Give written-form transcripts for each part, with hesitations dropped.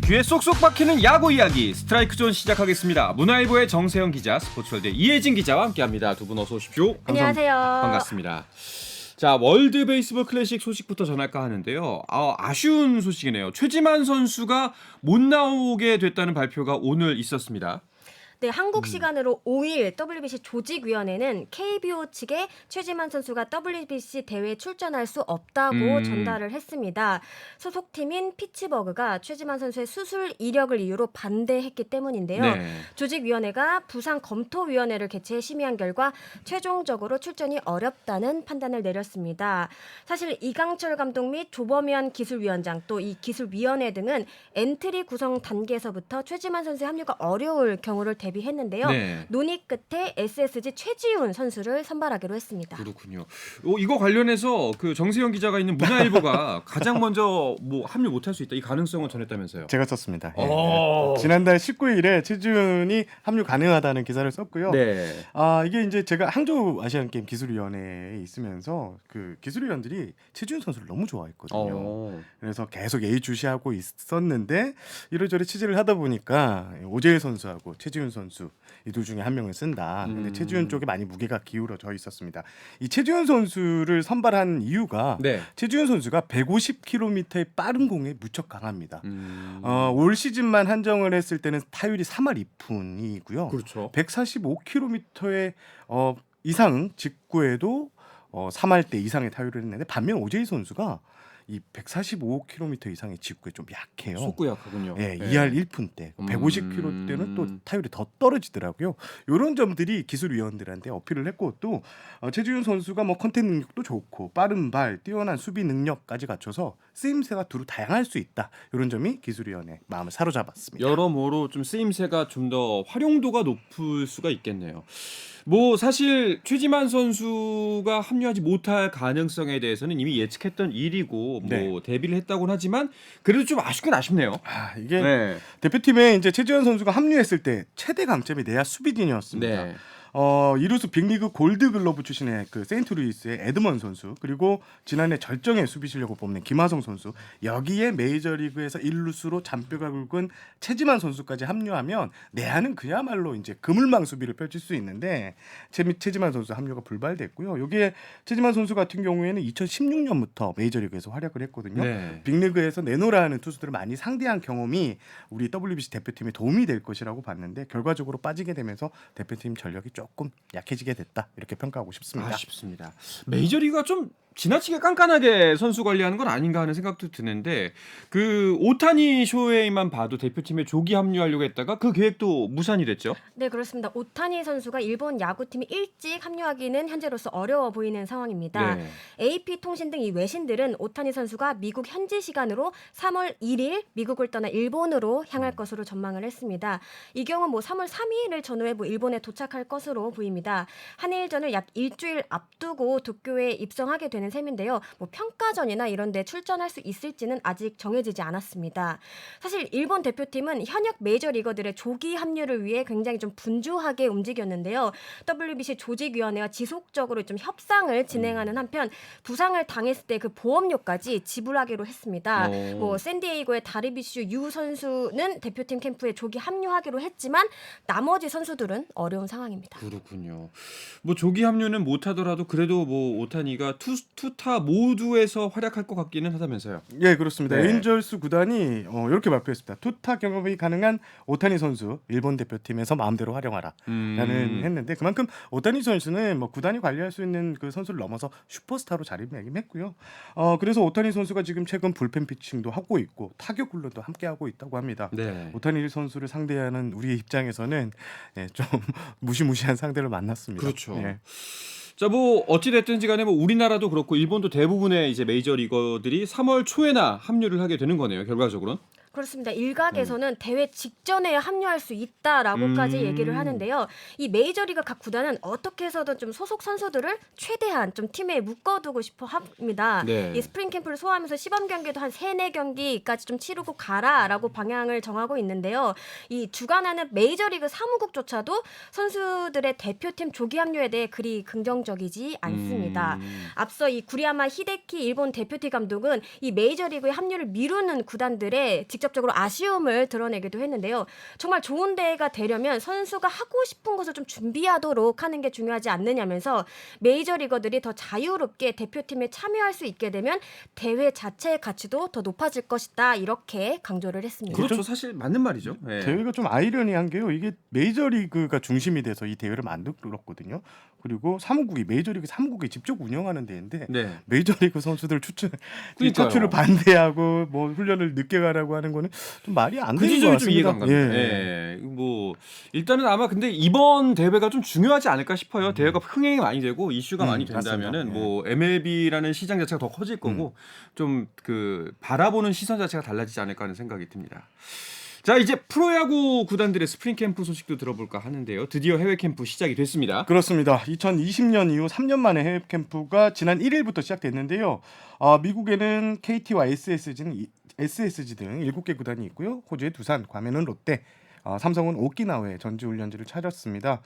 귀에 쏙쏙 박히는 야구 이야기 스트라이크 존 시작하겠습니다. 문화일보의 정세영 기자, 스포츠월드 이혜진 기자와 함께합니다. 두 분 어서 오십시오. 안녕하세요. 반갑습니다. 자, 월드 베이스볼 클래식 소식부터 전할까 하는데요. 아쉬운 소식이네요. 최지만 선수가 못 나오게 됐다는 발표가 오늘 있었습니다. 네, 한국 시간으로 5일 WBC 조직위원회는 KBO 측에 최지만 선수가 WBC 대회에 출전할 수 없다고 전달을 했습니다. 소속팀인 피츠버그가 최지만 선수의 수술 이력을 이유로 반대했기 때문인데요. 네. 조직위원회가 부상 검토위원회를 개최해 심의한 결과 최종적으로 출전이 어렵다는 판단을 내렸습니다. 사실 이강철 감독 및 조범현 기술위원장 또 이 기술위원회 등은 엔트리 구성 단계에서부터 최지만 선수의 합류가 어려울 경우를 대비했는데요. 네. 논의 끝에 SSG 최지훈 선수를 선발하기로 했습니다. 그렇군요. 이거 관련해서 그 정세영 기자가 있는 문화일보가 가장 먼저 뭐 합류 못할 수 있다 이 가능성을 전했다면서요. 제가 썼습니다. 지난달 19일에 최지훈이 합류 가능하다는 기사를 썼고요. 네. 이게 이제 제가 항저우 아시안 게임 기술위원회에 있으면서 그 기술위원들이 최지훈 선수를 너무 좋아했거든요. 그래서 계속 예의주시하고 있었는데 이래저래 취재를 하다 보니까 오재일 선수하고 최지훈 선수 이 둘 중에 한 명을 쓴다. 근데 최지훈 쪽에 많이 무게가 기울어져 있었습니다. 이 최지훈 선수를 선발한 이유가 네. 최지훈 선수가 150km의 빠른 공에 무척 강합니다. 올 시즌만 한정을 했을 때는 타율이 3할 2푼이고요. 그렇죠. 145km의 이상 직구에도 3할대 이상의 타율을 했는데 반면 오재희 선수가 이 145km 이상의 직구에 좀 약해요. 속구 약하군요. 예, 2할 1푼대, 150km대는 또 타율이 더 떨어지더라고요. 이런 점들이 기술위원들한테 어필을 했고 또 최지훈 선수가 뭐 컨택 능력도 좋고 빠른 발, 뛰어난 수비 능력까지 갖춰서 쓰임새가 두루 다양할 수 있다. 이런 점이 기술위원회 마음을 사로잡았습니다. 여러모로 좀 쓰임새가 좀 더 활용도가 높을 수가 있겠네요. 뭐 사실 최지만 선수가 합류하지 못할 가능성에 대해서는 이미 예측했던 일이고 뭐 네. 데뷔를 했다고는 하지만 그래도 좀 아쉽긴 아쉽네요. 이게 네. 대표팀에 이제 최지훈 선수가 합류했을 때 최대 강점이 내야 수비진이었습니다. 네. 이루수 빅리그 골드글러브 출신의 그 세인트루이스의 에드먼 선수 그리고 지난해 절정의 수비 실력을 뽐낸 김하성 선수 여기에 메이저리그에서 일루수로 잔뼈가 굵은 최지만 선수까지 합류하면 내야는 그야말로 이제 그물망 수비를 펼칠 수 있는데 최지만 선수 합류가 불발됐고요. 여기에 최지만 선수 같은 경우에는 2016년부터 메이저리그에서 활약을 했거든요. 네. 빅리그에서 내노라 하는 투수들을 많이 상대한 경험이 우리 WBC 대표팀에 도움이 될 것이라고 봤는데 결과적으로 빠지게 되면서 대표팀 전력이 조금 약해지게 됐다 이렇게 평가하고 싶습니다. 아쉽습니다. 메이저리그가 좀 지나치게 깐깐하게 선수 관리하는 건 아닌가 하는 생각도 드는데 그 오타니 쇼헤이만 봐도 대표팀에 조기 합류하려고 했다가 그 계획도 무산이 됐죠. 네, 그렇습니다. 오타니 선수가 일본 야구팀이 일찍 합류하기는 현재로서 어려워 보이는 상황입니다. 네. AP통신 등 이 외신들은 오타니 선수가 미국 현지 시간으로 3월 1일 미국을 떠나 일본으로 향할 것으로 전망을 했습니다. 이 경우 뭐 3월 3일을 전후해 뭐 일본에 도착할 것으로 보입니다. 한일전을 약 일주일 앞두고 도쿄에 입성하게 되는 셈인데요. 뭐 평가전이나 이런 데 출전할 수 있을지는 아직 정해지지 않았습니다. 사실 일본 대표팀은 현역 메이저리거들의 조기 합류를 위해 굉장히 좀 분주하게 움직였는데요. WBC 조직위원회와 지속적으로 좀 협상을 진행하는 한편 부상을 당했을 때 그 보험료까지 지불하기로 했습니다. 뭐 샌디에이고의 다르비슈 유 선수는 대표팀 캠프에 조기 합류하기로 했지만 나머지 선수들은 어려운 상황입니다. 그렇군요. 뭐 조기 합류는 못하더라도 그래도 뭐 오타니가 투타 모두에서 활약할 것 같기는 하다면서요. 예, 그렇습니다. 네. 에인절스 구단이 이렇게 발표했습니다. 투타 경험이 가능한 오타니 선수 일본 대표팀에서 마음대로 활용하라라는 했는데 그만큼 오타니 선수는 뭐 구단이 관리할 수 있는 그 선수를 넘어서 슈퍼스타로 자리매김했고요. 그래서 오타니 선수가 지금 최근 불펜 피칭도 하고 있고 타격 훈련도 함께 하고 있다고 합니다. 네. 오타니 선수를 상대하는 우리 입장에서는 좀 무시무시한 상대를 만났습니다. 그렇죠. 예. 자, 뭐 어찌 됐든지 간에 뭐 우리나라도 그렇고 일본도 대부분의 이제 메이저 리거들이 3월 초에나 합류를 하게 되는 거네요. 결과적으로는. 그렇습니다. 일각에서는 대회 직전에 합류할 수 있다라고까지 얘기를 하는데요. 이 메이저리그 각 구단은 어떻게 해서든 좀 소속 선수들을 최대한 좀 팀에 묶어두고 싶어 합니다. 네. 이 스프링 캠프를 소화하면서 시범 경기도 한 3-4경기까지 좀 치르고 가라라고 방향을 정하고 있는데요. 이 주관하는 메이저리그 사무국조차도 선수들의 대표팀 조기 합류에 대해 그리 긍정적이지 않습니다. 앞서 이 구리야마 히데키 일본 대표팀 감독은 이 메이저리그의 합류를 미루는 구단들의 직접 직접적으로 아쉬움을 드러내기도 했는데요. 정말 좋은 대회가 되려면 선수가 하고 싶은 것을 좀 준비하도록 하는 게 중요하지 않느냐면서 메이저리거들이 더 자유롭게 대표팀에 참여할 수 있게 되면 대회 자체의 가치도 더 높아질 것이다. 이렇게 강조를 했습니다. 그렇죠. 사실 맞는 말이죠. 예. 대회가 좀 아이러니한 게요. 이게 메이저리그가 중심이 돼서 이 대회를 만들었거든요. 그리고 메이저리그 사무국이 직접 운영하는 대회인데 네. 메이저리그 선수들 그러니까요. 차출을 반대하고 뭐 훈련을 늦게 가라고 하는 거는 좀 말이 안 그 되는 것 지점이 좀 같습니다. 이해가 안 갑니다. 예. 뭐 일단은 아마 근데 이번 대회가 좀 중요하지 않을까 싶어요. 대회가 흥행이 많이 되고 이슈가 많이 된다면은 맞습니다. 뭐 MLB라는 시장 자체가 더 커질 거고 좀 그 바라보는 시선 자체가 달라지지 않을까 하는 생각이 듭니다. 자, 이제 프로야구 구단들의 스프링 캠프 소식도 들어볼까 하는데요. 드디어 해외 캠프 시작이 됐습니다. 그렇습니다. 2020년 이후 3년 만에 해외 캠프가 지난 1일부터 시작됐는데요. 미국에는 KT와 SSG 등 7개 구단이 있고요. 호주의 두산, 괌에는 롯데, 삼성은 오키나와에 전지훈련지를 차렸습니다.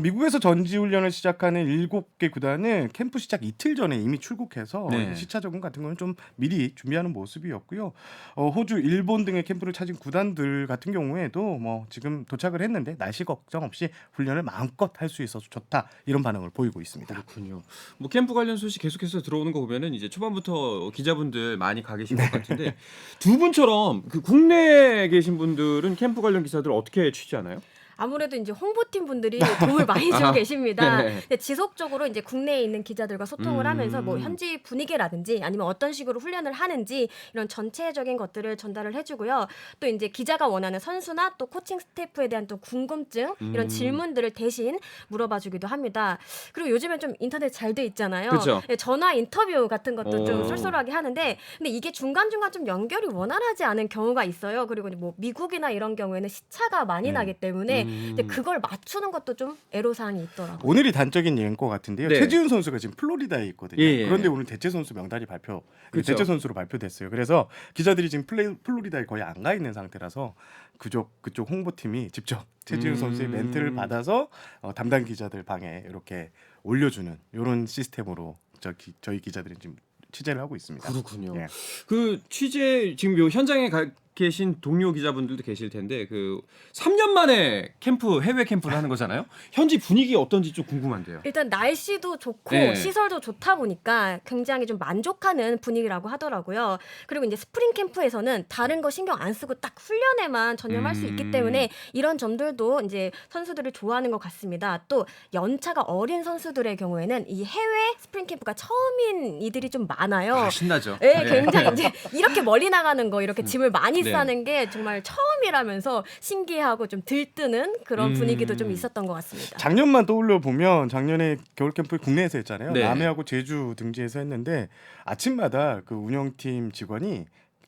미국에서 전지훈련을 시작하는 7개 구단은 캠프 시작 이틀 전에 이미 출국해서 네. 시차 적응 같은 거는 좀 미리 준비하는 모습이었고요. 호주, 일본 등의 캠프를 찾은 구단들 같은 경우에도 뭐 지금 도착을 했는데 날씨 걱정 없이 훈련을 마음껏 할 수 있어서 좋다 이런 반응을 보이고 있습니다. 그렇군요. 뭐 캠프 관련 소식 계속해서 들어오는 거 보면은 이제 초반부터 기자분들 많이 가 계신 것 같은데 두 분처럼 그 국내에 계신 분들은 캠프 관련 기사들 어떻게 취재하나요? 아무래도 이제 홍보팀 분들이 도움을 많이 주고 계십니다. 네. 근데 지속적으로 이제 국내에 있는 기자들과 소통을 하면서 뭐 현지 분위기라든지 아니면 어떤 식으로 훈련을 하는지 이런 전체적인 것들을 전달을 해주고요. 또 이제 기자가 원하는 선수나 또 코칭 스태프에 대한 또 궁금증 이런 질문들을 대신 물어봐주기도 합니다. 그리고 요즘엔 좀 인터넷 잘 돼 있잖아요. 그렇죠. 네, 전화 인터뷰 같은 것도 좀 오. 쏠쏠하게 하는데 근데 이게 중간중간 좀 연결이 원활하지 않은 경우가 있어요. 그리고 뭐 미국이나 이런 경우에는 시차가 많이 나기 때문에 근데 그걸 맞추는 것도 좀 애로사항이 있더라고요. 오늘이 단적인 예인 것 같은데요. 네. 최지훈 선수가 지금 플로리다에 있거든요. 예. 그런데 오늘 대체 선수 명단이 그렇죠. 대체 선수로 발표됐어요. 그래서 기자들이 지금 플로리다에 거의 안 가 있는 상태라서 그쪽 홍보팀이 직접 최지훈 선수의 멘트를 받아서 담당 기자들 방에 이렇게 올려주는 이런 시스템으로 저희 기자들이 지금 취재를 하고 있습니다. 그렇군요. 예. 그 취재 지금 요 현장에 계신 동료 기자분들도 계실 텐데 그 3년 만에 해외 캠프를 하는 거잖아요. 현지 분위기 어떤지 좀 궁금한데요. 일단 날씨도 좋고 네. 시설도 좋다 보니까 굉장히 좀 만족하는 분위기라고 하더라고요. 그리고 이제 스프링 캠프에서는 다른 거 신경 안 쓰고 딱 훈련에만 전념할 수 있기 때문에 이런 점들도 이제 선수들을 좋아하는 것 같습니다. 또 연차가 어린 선수들의 경우에는 이 해외 스프링 캠프가 처음인 이들이 좀 많아요. 신나죠. 네, 굉장히 이제 이렇게 멀리 나가는 거 이렇게 짐을 많이 네. 싸는 게 정말 처음이라면서 신기하고 좀 들뜨는 그런 분위기도 좀 있었던 것 같습니다. 작년만 떠올려 보면 작년에 겨울 캠프 국내에서 했잖아요. 네. 남해하고 제주 등지에서 했는데 아침마다 그 운영팀 직원이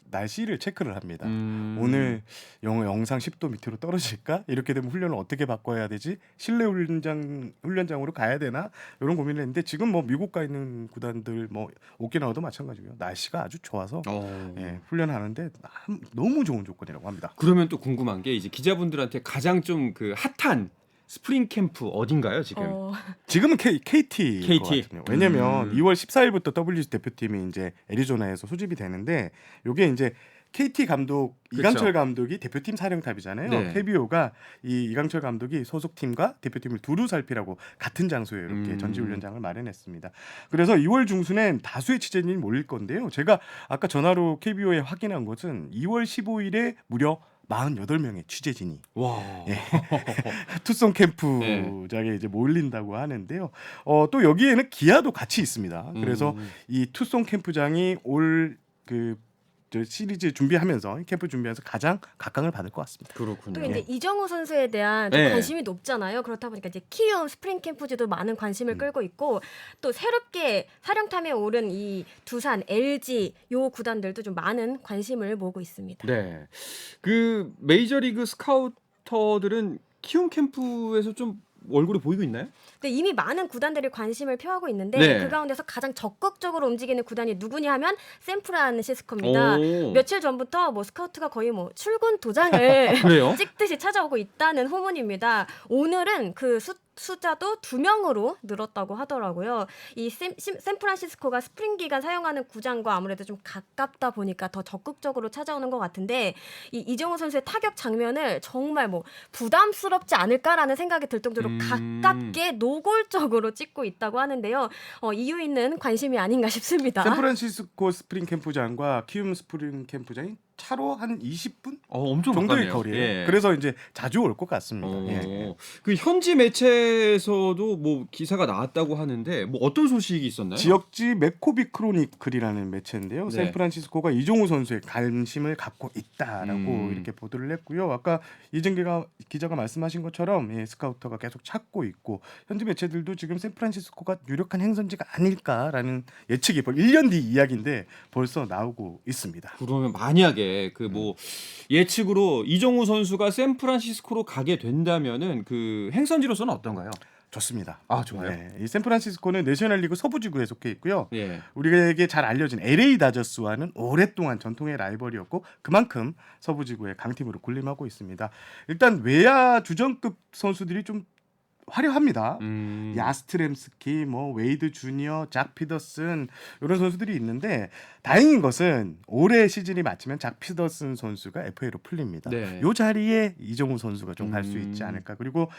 날씨를 체크를 합니다. 오늘 영상 10도 밑으로 떨어질까? 이렇게 되면 훈련을 어떻게 바꿔야 되지? 실내 훈련장으로 가야 되나? 이런 고민을 했는데 지금 뭐 미국 가 있는 구단들 뭐 오키나와도 마찬가지고요. 날씨가 아주 좋아서 예, 훈련하는데 너무 좋은 조건이라고 합니다. 그러면 또 궁금한 게 이제 기자분들한테 가장 좀 그 핫한 스프링 캠프 어딘가요 지금? 지금은 KT. KT. 왜냐면 2월 14일부터 WG 대표팀이 이제 애리조나에서 소집이 되는데 요게 이제 KT 감독 그렇죠. 이강철 감독이 대표팀 사령탑이잖아요. 네. KBO가 이강철 감독이 소속팀과 대표팀을 두루 살피라고 같은 장소에 이렇게 전지훈련장을 마련했습니다. 그래서 2월 중순엔 다수의 취재진이 몰릴 건데요. 제가 아까 전화로 KBO에 확인한 것은 2월 15일에 무려 48명의 취재진이 와. 투썸 캠프장에 이제 몰린다고 하는데요. 또 여기에는 기아도 같이 있습니다. 그래서 이 투썸 캠프장이 올 시리즈 준비하면서 캠프 준비하면서 가장 각광을 받을 것 같습니다. 그렇군요. 또 이제 이정우 선수에 대한 좀 네. 관심이 높잖아요. 그렇다 보니까 이제 키움 스프링 캠프지도 많은 관심을 끌고 있고 또 새롭게 사령탑에 오른 이 두산, LG 요 구단들도 좀 많은 관심을 모으고 있습니다. 네. 그 메이저리그 스카우터들은 키움 캠프에서 좀 얼굴이 보이고 있나요? 근데 이미 많은 구단들이 관심을 표하고 있는데 네. 그 가운데서 가장 적극적으로 움직이는 구단이 누구냐 하면 샌프란시스코입니다. 오. 며칠 전부터 뭐 스카우트가 거의 뭐 출근 도장을 그래요? 찍듯이 찾아오고 있다는 후문입니다. 오늘은 그 숫자도 2명으로 늘었다고 하더라고요. 이 샌프란시스코가 스프링 기간 사용하는 구장과 아무래도 좀 가깝다 보니까 더 적극적으로 찾아오는 것 같은데 이 이정우 선수의 타격 장면을 정말 뭐 부담스럽지 않을까라는 생각이 들 정도로 가깝게 노골적으로 찍고 있다고 하는데요. 이유 있는 관심이 아닌가 싶습니다. 샌프란시스코 스프링 캠프장과 키움 스프링 캠프장이 차로 한 20분 엄청 정도의 가깝네요. 거리예요. 예. 그래서 이제 자주 올 것 같습니다. 예. 그 현지 매체에서도 뭐 기사가 나왔다고 하는데 뭐 어떤 소식이 있었나요? 지역지 맥코비 크로니클이라는 매체인데요. 네. 샌프란시스코가 이정우 선수의 관심을 갖고 있다라고 이렇게 보도를 했고요. 아까 이정기가 기자가 말씀하신 것처럼 스카우터가 계속 찾고 있고 현지 매체들도 지금 샌프란시스코가 유력한 행선지가 아닐까라는 예측이 1년 뒤 이야기인데 벌써 나오고 있습니다. 그러면 만약에 그 뭐 예측으로 이정우 선수가 샌프란시스코로 가게 된다면은 그 행선지로서는 어떤가요? 좋습니다. 아, 좋아요. 네, 이 샌프란시스코는 내셔널리그 서부지구에 속해 있고요. 예. 우리에게 잘 알려진 LA 다저스와는 오랫동안 전통의 라이벌이었고 그만큼 서부지구의 강팀으로 군림하고 있습니다. 일단 외야 주전급 선수들이 좀 화려합니다. 야스트렘스키, 뭐 웨이드 주니어, 작 피더슨 이런 선수들이 있는데 다행인 것은 올해 시즌이 마치면 작 피더슨 선수가 FA로 풀립니다. 네. 이 자리에 이정우 선수가 좀 갈 수 있지 않을까. 그리고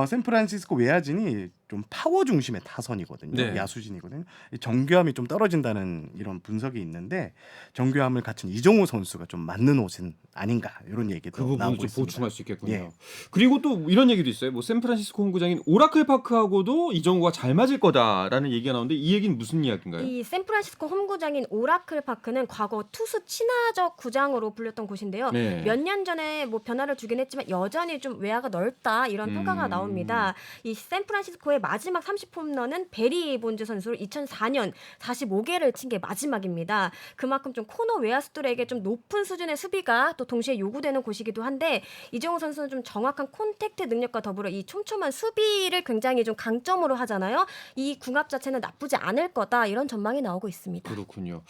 샌프란시스코 외야진이 좀 파워 중심의 타선이거든요. 네. 야수진이거든요. 이 정교함이 좀 떨어진다는 이런 분석이 있는데 정교함을 갖춘 이정우 선수가 좀 맞는 옷은 아닌가 이런 얘기도 그 부분 나오고 좀 있습니다. 보충할 수 있겠군요. 예. 그리고 또 이런 얘기도 있어요. 뭐 샌프란시스코 홈구장인 오라클 파크하고도 이정우가 잘 맞을 거다라는 얘기가 나오는데 이 얘기는 무슨 이야기인가요? 이 샌프란시스코 홈구장인 오라클 파크는 과거 투수 친화적 구장으로 불렸던 곳인데요. 네. 몇 년 전에 뭐 변화를 주긴 했지만 여전히 좀 외야가 넓다 이런 평가가 나옵니다. 이 샌프란시스코의 마지막 30홈런은 베리 본즈 선수로 2004년 45개를 친 게 마지막입니다. 그만큼 좀 코너 외야수들에게 좀 높은 수준의 수비가 또 동시에 요구되는 곳이기도 한데 이정우 선수는 좀 정확한 콘택트 능력과 더불어 이 촘촘한 수비를 굉장히 좀 강점으로 하잖아요. 이 궁합 자체는 나쁘지 않을 거다 이런 전망이 나오고 있습니다. 그렇군요.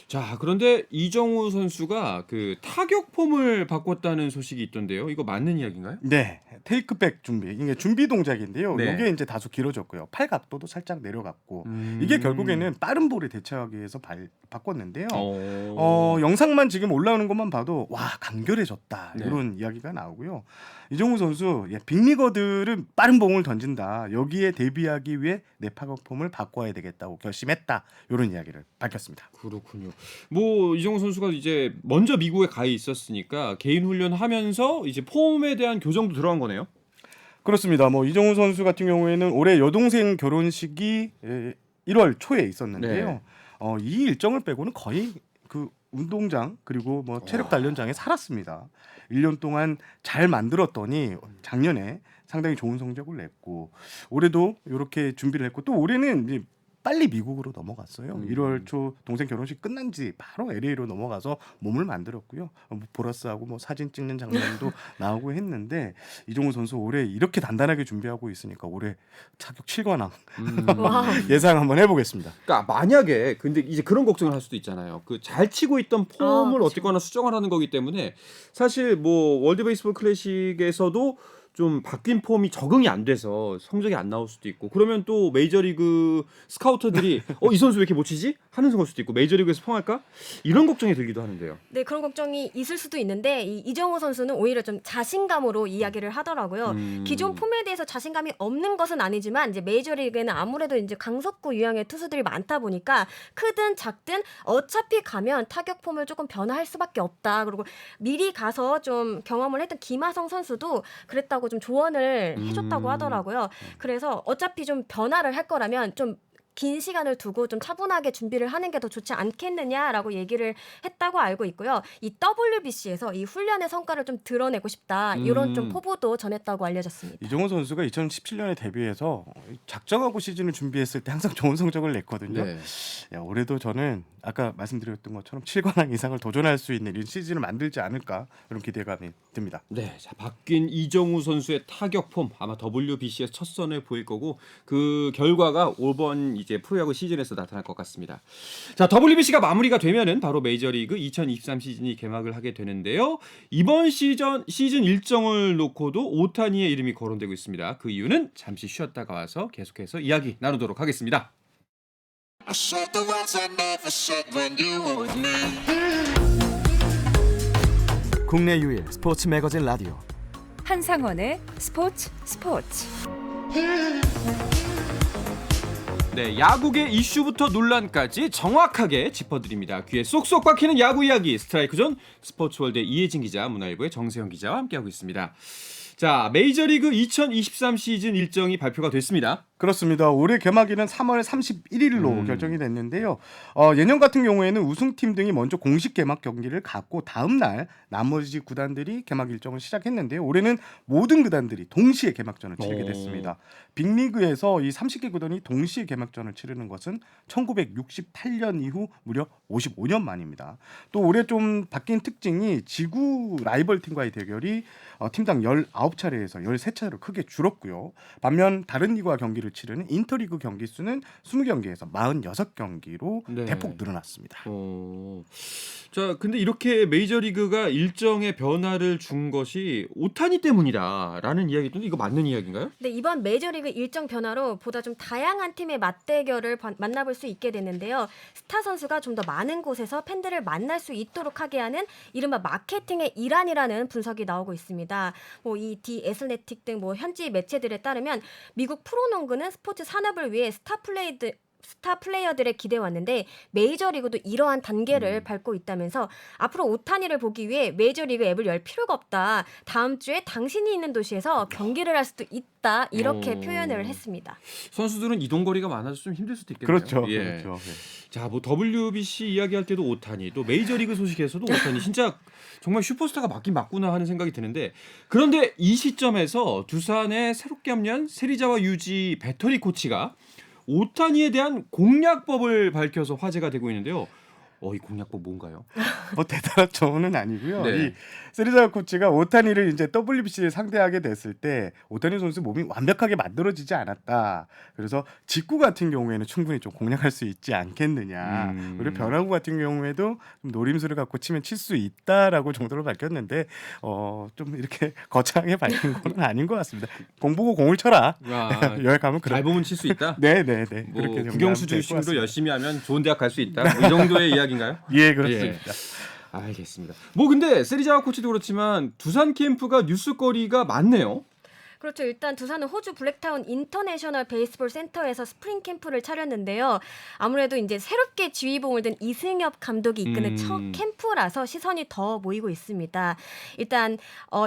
자, 그런데 이정우 선수가 그 타격 폼을 바꿨다는 소식이 있던데요. 이거 맞는 이야기인가요? 네, 테이크백 준비. 이게 준비 동작인데요. 네. 이게 이제 다소 길어졌고요. 팔 각도도 살짝 내려갔고 이게 결국에는 빠른 볼에 대처하기 위해서 바꿨는데요. 영상만 지금 올라오는 것만 봐도 와 간결해졌다 네. 이런 이야기가 나오고요. 이정우 선수 빅리거들은 빠른 공을 던진다. 여기에 대비하기 위해 내 타격폼을 바꿔야 되겠다고 결심했다. 이런 이야기를 밝혔습니다. 그렇군요. 뭐 이정우 선수가 이제 먼저 미국에 가 있었으니까 개인 훈련하면서 이제 폼에 대한 교정도 들어간 거네요. 그렇습니다. 뭐 이정우 선수 같은 경우에는 올해 여동생 결혼식이 1월 초에 있었는데요. 네. 이 일정을 빼고는 거의 그 운동장 그리고 뭐 체력 단련장에 살았습니다. 1년 동안 잘 만들었더니 작년에 상당히 좋은 성적을 냈고 올해도 이렇게 준비를 했고 또 올해는 이제 빨리 미국으로 넘어갔어요. 1월 초 동생 결혼식 끝난 지 바로 LA로 넘어가서 몸을 만들었고요. 보러스하고 뭐 사진 찍는 장면도 나오고 했는데 이정우 선수 올해 이렇게 단단하게 준비하고 있으니까 올해 타격 7관왕 와우. 예상 한번 해보겠습니다. 그러니까 만약에 근데 이제 그런 걱정을 할 수도 있잖아요. 그 잘 치고 있던 폼을 그렇죠. 어쨌거나 수정을 하는 거기 때문에 사실 뭐 월드 베이스볼 클래식에서도 좀 바뀐 폼이 적응이 안 돼서 성적이 안 나올 수도 있고 그러면 또 메이저리그 스카우터들이 이 선수 왜 이렇게 못 치지? 하는 걸 수도 있고 메이저리그에서 통할까? 이런 걱정이 들기도 하는데요. 네, 그런 걱정이 있을 수도 있는데 이정우 선수는 오히려 좀 자신감으로 이야기를 하더라고요. 기존 폼에 대해서 자신감이 없는 것은 아니지만 이제 메이저리그에는 아무래도 이제 강석구 유형의 투수들이 많다 보니까 크든 작든 어차피 가면 타격 폼을 조금 변화할 수밖에 없다. 그리고 미리 가서 좀 경험을 했던 김하성 선수도 그랬다고 좀 조언을 해줬다고 하더라고요. 그래서 어차피 좀 변화를 할 거라면 좀 긴 시간을 두고 좀 차분하게 준비를 하는 게 더 좋지 않겠느냐라고 얘기를 했다고 알고 있고요. 이 WBC에서 이 훈련의 성과를 좀 드러내고 싶다. 이런 좀 포부도 전했다고 알려졌습니다. 이정우 선수가 2017년에 데뷔해서 작정하고 시즌을 준비했을 때 항상 좋은 성적을 냈거든요. 네. 올해도 저는 아까 말씀드렸던 것처럼 7관왕 이상을 도전할 수 있는 이런 시즌을 만들지 않을까 그런 기대감이 듭니다. 네, 자 바뀐 이정우 선수의 타격 폼 아마 WBC의 첫 선을 보일 거고 그 결과가 이번 이제 프로야구 시즌에서 나타날 것 같습니다. 자, WBC가 마무리가 되면은 바로 메이저리그 2023 시즌이 개막을 하게 되는데요. 이번 시즌 일정을 놓고도 오타니의 이름이 거론되고 있습니다. 그 이유는 잠시 쉬었다가 와서 계속해서 이야기 나누도록 하겠습니다. I said the words I never said when you were with me. 국내 유일 스포츠 매거진 라디오 한상원의 스포츠. 네, 야구계 이슈부터 논란까지 정확하게 짚어드립니다. 귀에 쏙쏙 박히는 야구 이야기 스트라이크존 스포츠월드 이혜진 기자, 문화일보의 정세영 기자와 함께하고 있습니다. 자, 메이저리그 2023 시즌 일정이 발표가 됐습니다. 그렇습니다. 올해 개막일은 3월 31일로 결정이 됐는데요. 예년 같은 경우에는 우승팀 등이 먼저 공식 개막 경기를 갖고 다음 날 나머지 구단들이 개막 일정을 시작했는데요. 올해는 모든 구단들이 동시에 개막전을 치르게 됐습니다. 빅리그에서 이 30개 구단이 동시에 개막전을 치르는 것은 1968년 이후 무려 55년 만입니다. 또 올해 좀 바뀐 특징이 지구 라이벌 팀과의 대결이 팀당 19차례에서 13차례로 크게 줄었고요. 반면 다른 리그와 경기를 치르는 인터리그 경기 수는 20경기에서 46경기로 네. 대폭 늘어났습니다. 자, 근데 이렇게 메이저리그가 일정의 변화를 준 것이 오타니 때문이다라는 이야기도 이거 맞는 이야기인가요? 네, 이번 메이저리그 일정 변화로 보다 좀 다양한 팀의 맞대결을 만나볼 수 있게 됐는데요. 스타 선수가 좀 더 많은 곳에서 팬들을 만날 수 있도록 하게 하는 이른바 마케팅의 일환이라는 분석이 나오고 있습니다. 이 디 애슬레틱 등 현지 매체들에 따르면 미국 프로농구는 스포츠 산업을 위해 스타 플레이어들의 기대왔는데 메이저리그도 이러한 단계를 밟고 있다면서 앞으로 오타니를 보기 위해 메이저리그 앱을 열 필요가 없다. 다음 주에 당신이 있는 도시에서 경기를 할 수도 있다. 이렇게 표현을 했습니다. 선수들은 이동 거리가 많아서 좀 힘들 수도 있겠네요. 그렇죠. 예. 그렇죠. 네. 자, WBC 이야기할 때도 오타니, 또 메이저리그 소식에서도 오타니, 진짜 정말 슈퍼스타가 맞긴 맞구나 하는 생각이 드는데, 그런데 이 시점에서 두산에 새롭게 합류한 세리자와 유지 배터리 코치가 오타니에 대한 공략법을 밝혀서 화제가 되고 있는데요. 이 공략법 뭔가요? 대단한 조언은 아니고요. 네. 이 세리자 코치가 오타니를 이제 WBC에 상대하게 됐을 때 오타니 선수 몸이 완벽하게 만들어지지 않았다. 그래서 직구 같은 경우에는 충분히 좀 공략할 수 있지 않겠느냐. 그리고 변화구 같은 경우에도 좀 노림수를 갖고 치면 칠 수 있다라고 정도로 밝혔는데 좀 이렇게 거창하게 밝힌 건 아닌 것 같습니다. 공 보고 공을 쳐라. 여기 가면 잘 보면 칠 수 있다. 네네네. 뭐 그렇게 국영수 중심으로 열심히 하면 좋은 대학 갈 수 있다. 뭐 이 정도의 이야기인가요? 예, 그렇습니다. 알겠습니다. 근데 세리자와 코치도 그렇지만 두산 캠프가 뉴스거리가 많네요. 그렇죠. 일단 두산은 호주 블랙타운 인터내셔널 베이스볼 센터에서 스프링 캠프를 차렸는데요. 아무래도 이제 새롭게 지휘봉을 든 이승엽 감독이 이끄는 첫 캠프라서 시선이 더 모이고 있습니다. 일단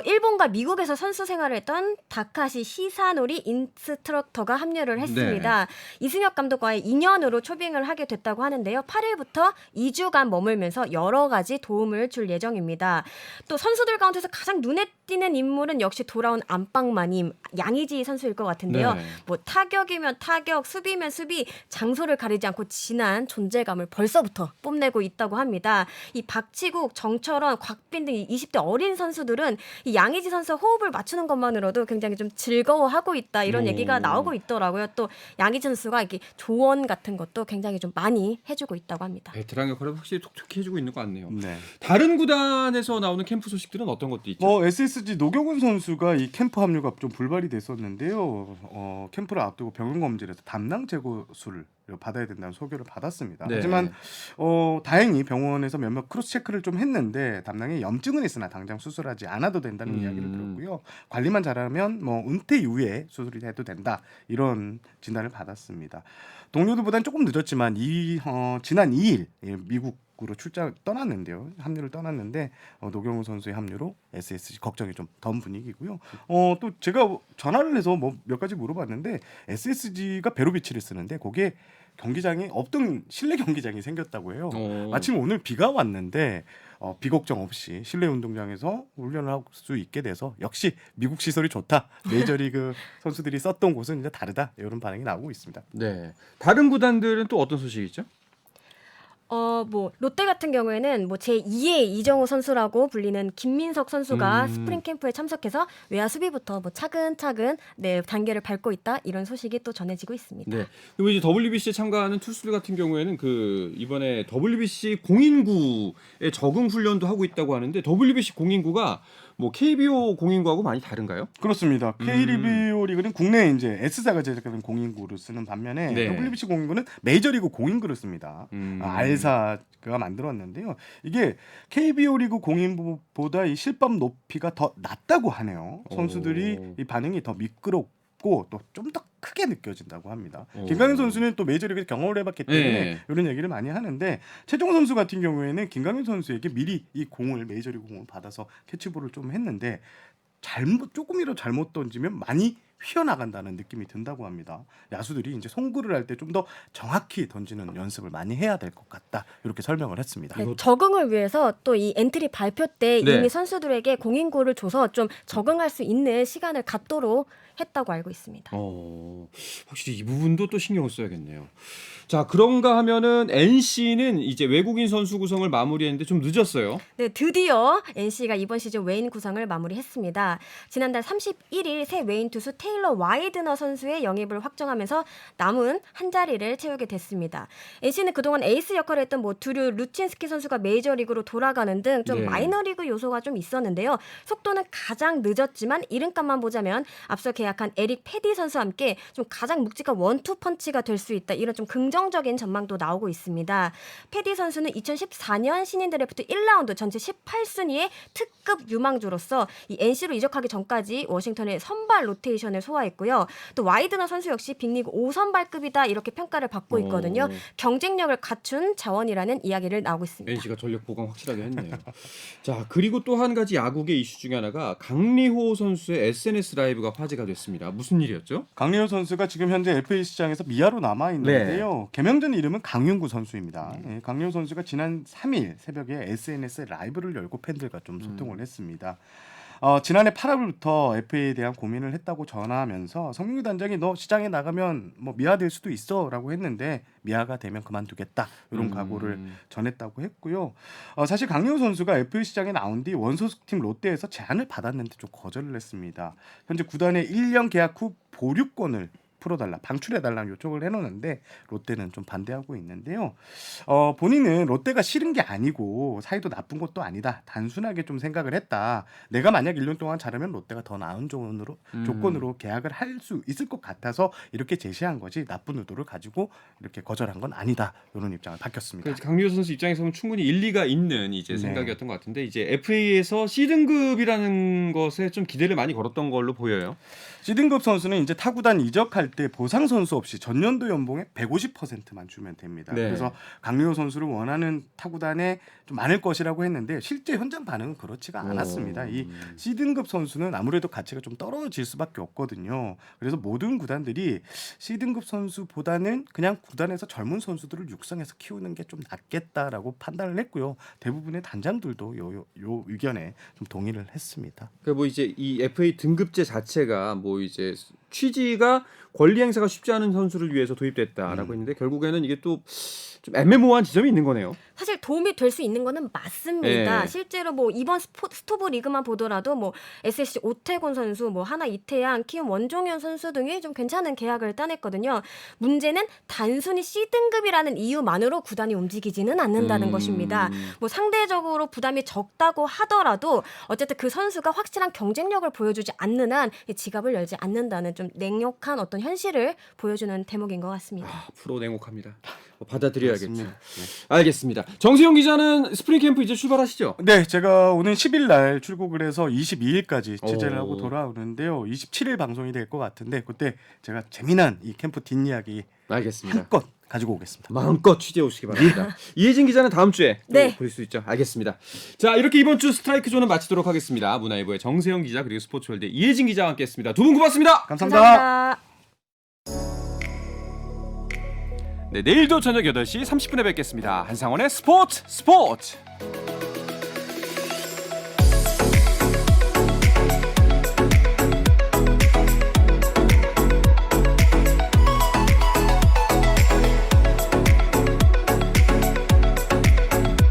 일본과 미국에서 선수 생활을 했던 다카시 히사노리 인스트럭터가 합류를 했습니다. 네. 이승엽 감독과의 인연으로 초빙을 하게 됐다고 하는데요. 8일부터 2주간 머물면서 여러 가지 도움을 줄 예정입니다. 또 선수들 가운데서 가장 눈에 띄는 인물은 역시 돌아온 안방마님 양의지 선수일 것 같은데요. 네. 타격이면 타격, 수비면 수비, 장소를 가리지 않고 진한 존재감을 벌써부터 뽐내고 있다고 합니다. 이 박치국, 정철원, 곽빈 등 20대 어린 선수들은 이 양의지 선수 호흡을 맞추는 것만으로도 굉장히 좀 즐거워하고 있다 이런 얘기가 나오고 있더라고요. 또 양의지 선수가 이렇게 조언 같은 것도 굉장히 좀 많이 해주고 있다고 합니다. 베테랑 역할을 확실히 톡톡히 해주고 있는 것 같네요. 네. 다른 구단에서 나오는 캠프 소식들은 어떤 것도 있죠? SSG 노경훈 선수가 이 캠프 합류가 좀 불발이 됐었는데요. 캠프를 앞두고 병원 검진에서 담낭 제거술을 받아야 된다는 소견을 받았습니다. 네. 하지만 다행히 병원에서 몇몇 크로스 체크를 좀 했는데 담낭에 염증은 있으나 당장 수술하지 않아도 된다는 이야기를 들었고요. 관리만 잘하면 은퇴 이후에 수술이 해도 된다 이런 진단을 받았습니다. 동료들보다는 조금 늦었지만 지난 2일 미국으로 떠났는데요. 합류를 떠났는데 노경훈 선수의 합류로 SSG 걱정이 좀 던 분위기고요. 또 제가 전화를 해서 몇 가지 물어봤는데 SSG가 베로비치를 쓰는데 거기에 경기장이 없던 실내 경기장이 생겼다고 해요. 마침 오늘 비가 왔는데 비 걱정 없이 실내 운동장에서 훈련을 할 수 있게 돼서 역시 미국 시설이 좋다. 메이저리그 선수들이 썼던 곳은 이제 다르다. 이런 반응이 나오고 있습니다. 네. 다른 구단들은 또 어떤 소식이 있죠? 뭐 롯데 같은 경우에는 뭐 제2의 이정우 선수라고 불리는 김민석 선수가 스프링 캠프에 참석해서 외야 수비부터 뭐 차근차근 단계를 밟고 있다 이런 소식이 또 전해지고 있습니다. 네. 그리고 이제 WBC에 참가하는 투수들 같은 경우에는 그 이번에 WBC 공인구에 적응 훈련도 하고 있다고 하는데 WBC 공인구가 뭐 KBO 공인구하고 많이 다른가요? 그렇습니다. KBO 리그는 국내에 이제 S사가 제작하는 공인구를 쓰는 반면에 네. WBC 공인구는 메이저리그 공인구를 씁니다. R사가 만들었는데요. 이게 KBO 리그 공인구보다 이 실밥 높이가 더 낮다고 하네요. 선수들이 이 반응이 더 미끄럽고 또 좀 더 크게 느껴진다고 합니다. 김강현 선수는 또 메이저리그 경험을 해봤기 때문에 네. 이런 얘기를 많이 하는데 최종 선수 같은 경우에는 김강현 선수에게 미리 이 공을 메이저리그 공을 받아서 캐치볼을 좀 했는데 조금이라도 잘못 던지면 많이 휘어나간다는 느낌이 든다고 합니다. 야수들이 이제 송구를 할 때 좀 더 정확히 던지는 연습을 많이 해야 될 것 같다. 이렇게 설명을 했습니다. 네, 적응을 위해서 또 이 엔트리 발표 때 네. 이미 선수들에게 공인구를 줘서 좀 적응할 수 있는 시간을 갖도록 했다고 알고 있습니다. 확실히 이 부분도 또 신경을 써야겠네요. 자, 그런가 하면은 NC는 이제 외국인 선수 구성을 마무리했는데 좀 늦었어요. 네, 드디어 NC가 이번 시즌 외인 구성을 마무리했습니다. 지난달 31일 새 외인 투수 테일러 와이드너 선수의 영입을 확정하면서 남은 한 자리를 채우게 됐습니다. NC는 그동안 에이스 역할을 했던 뭐 드류 루친스키 선수가 메이저리그로 돌아가는 등 좀 네. 마이너리그 요소가 좀 있었는데요. 속도는 가장 늦었지만 이름값만 보자면 앞서 계약한 에릭 패디 선수와 함께 좀 가장 묵직한 원투 펀치가 될 수 있다. 이런 좀 긍정적인 전망도 나오고 있습니다. 패디 선수는 2014년 신인 드래프트 1라운드 전체 18순위의 특급 유망주로서 이 NC로 이적하기 전까지 워싱턴의 선발 로테이션을 소화했고요. 또 와이드너 선수 역시 빅리그 5선발급이다 이렇게 평가를 받고 있거든요. 경쟁력을 갖춘 자원이라는 이야기를 나오고 있습니다. NC가 전력 보강 확실하게 했네요. 자, 그리고 또 한 가지 야구계 이슈 중에 하나가 강리호 선수의 SNS 라이브가 화제가 됐습니다. 무슨 일이었죠? 강리호 선수가 지금 현재 FA 시장에서 미아로 남아 있는데요. 개명전 이름은 강윤구 선수입니다. 예, 강리호 선수가 지난 3일 새벽에 SNS 라이브를 열고 팬들과 좀 소통을 했습니다. 지난해 8월부터 FA에 대한 고민을 했다고 전하면서 성민규 단장이 너 시장에 나가면 뭐 미아될 수도 있어라고 했는데 미아가 되면 그만두겠다 이런 각오를 전했다고 했고요. 사실 강리호 선수가 FA 시장에 나온 뒤 원소속팀 롯데에서 제안을 받았는데 좀 거절을 했습니다. 현재 구단의 1년 계약 후 보류권을 풀어달라, 방출해달라는 요청을 해놓는데 롯데는 좀 반대하고 있는데요. 본인은 롯데가 싫은 게 아니고 사이도 나쁜 것도 아니다. 단순하게 좀 생각을 했다. 내가 만약 1년 동안 잘하면 롯데가 더 나은 조건으로 계약을 할 수 있을 것 같아서 이렇게 제시한 거지 나쁜 의도를 가지고 이렇게 거절한 건 아니다. 이런 입장을 밝혔습니다. 그래서 강리호 선수 입장에서는 충분히 일리가 있는 이제 네. 생각이었던 것 같은데 이제 FA에서 C등급이라는 것에 좀 기대를 많이 걸었던 걸로 보여요. C등급 선수는 이제 타구단 이적할 때 보상 선수 없이 전년도 연봉의 150%만 주면 됩니다. 네. 그래서 강리호 선수를 원하는 타구단에 좀 많을 것이라고 했는데 실제 현장 반응은 그렇지가 않았습니다. 이 C등급 선수는 아무래도 가치가 좀 떨어질 수밖에 없거든요. 그래서 모든 구단들이 C등급 선수보다는 그냥 구단에서 젊은 선수들을 육성해서 키우는 게 좀 낫겠다라고 판단을 했고요. 대부분의 단장들도 요 의견에 좀 동의를 했습니다. 그러니까 뭐 이제 이 FA 등급제 자체가 뭐 이제 취지가 권리 행사가 쉽지 않은 선수를 위해서 도입됐다라고 했는데 결국에는 이게 또 좀 애매모호한 지점이 있는 거네요. 사실 도움이 될 수 있는 거는 맞습니다. 네. 실제로 뭐 이번 스토브 리그만 보더라도 뭐 SSC 오태곤 선수, 뭐 하나 이태양, 키움 원종현 선수 등이 좀 괜찮은 계약을 따냈거든요. 문제는 단순히 C등급이라는 이유만으로 구단이 움직이지는 않는다는 것입니다. 뭐 상대적으로 부담이 적다고 하더라도 어쨌든 그 선수가 확실한 경쟁력을 보여주지 않는 한 지갑을 열지 않는다는 좀 냉혹한 어떤 현실을 보여주는 대목인 것 같습니다. 프로 냉혹합니다. 받아들여야겠죠. 그렇습니다. 알겠습니다. 정세영 기자는 스프링 캠프 이제 출발하시죠? 네, 제가 오는 10일 날 출국을 해서 22일까지 취재를 오. 하고 돌아오는데요. 27일 방송이 될 것 같은데 그때 제가 재미난 이 캠프 뒷이야기 알겠습니다. 한껏 가지고 오겠습니다. 마음껏 취재해 오시기 바랍니다. 이혜진 기자는 다음 주에 또 네. 볼 수 있죠. 알겠습니다. 자, 이렇게 이번 주 스트라이크 존은 마치도록 하겠습니다. 문화일보의 정세영 기자 그리고 스포츠월드 이혜진 기자와 함께했습니다. 두 분 고맙습니다. 감사합니다. 감사합니다. 네, 내일도 저녁 8시 30분에 뵙겠습니다. 한상원의 스포츠.